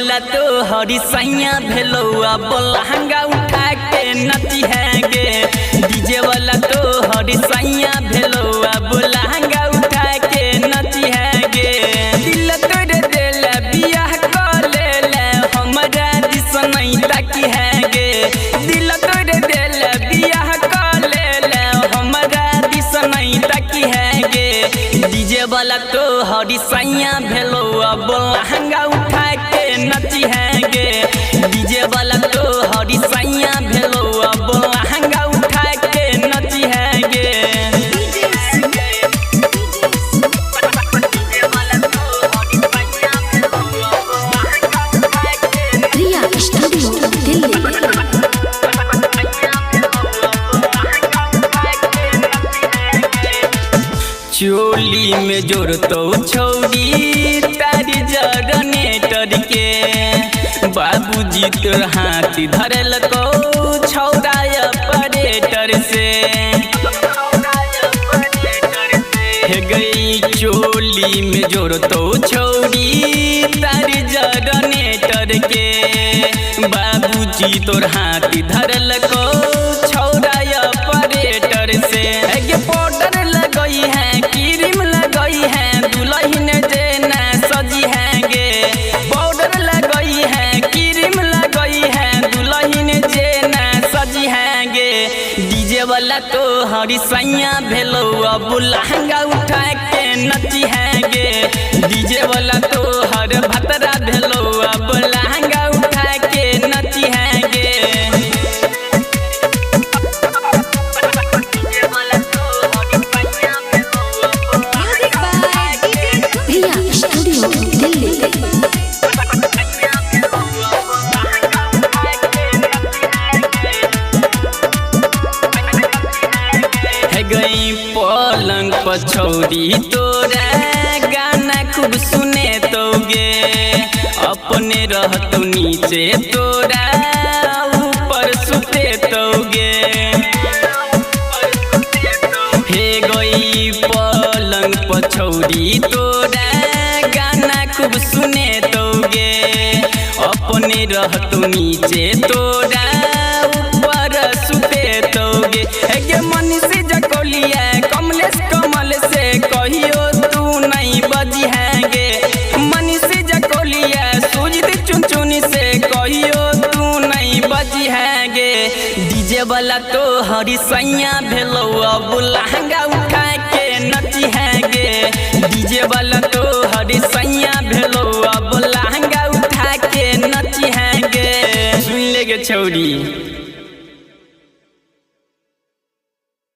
वाला तो हरी सैया भेलो अब लहंगा उठा के नची है गे। डीजे वाला तो हरी सैया भेलो अब लहंगा उठा के नची है गे। दिल तोड़ दिल बियाह कर ले हमरा दिस नहीं ताकी है गे। दिल तोड़ दिल बियाह कर ले हमरा दिस नहीं ताकी है गे। डीजे वाला तो हरी सैया भेलो अब लहंगा उठा के नची है गे। डीजे वाला तो हरी सैया भेलो अब लहंगा उठा के नची है गे। रिया स्टूडियो दिल्ली। चोली में जोर तो छौरी तारी जनरेटर के। बाबूजी तोर हाथी धरल को छौरा ऑपरेटर से। हे गई चोली में जोर तो छौरी तारी जनरेटर के। बाबूजी तोर हाथी धरल को छौरा ऑपरेटर से। पाउडर लगई है क्रीम लगई है दुल्हन जेना सजी है गे। पाउडर लगई है क्रीम लगई है दुल्हन जेना सजी है गे। डीजे वाला तो हरी सैया भेलो अब लहंगा उठा के नची है गे। डीजे वाला तो हर भतरा भेलो अब लहंगा उठा के नची है गे। रिया स्टूडियो दिल्ली। है गई पलंग पछौरी तोरा गाना खूब सुने तोगे। अपने रहतो नीचे तोरा ऊपर सुते तोगे। हे गई पलंग पछौरी तोरा गाना खूब सुने तोगे। अपने रहतो नीचे तोरा ऊपर सुते तोगे। गे मनीषी जकोलिया कमलेश कमल से कहियो तू नहीं बजी है गे। मनीषी जकोलिया सुजित चुनचुनी से कहियो तू नहीं बजी है गे। डीजे वाला तो हरी सैया भेलो अब लहंगा उठा के नची है गे। डीजे वाला तो हरी सैया भेलो अब लहंगा उठा के नची है गे। सुन ले गे छौरी।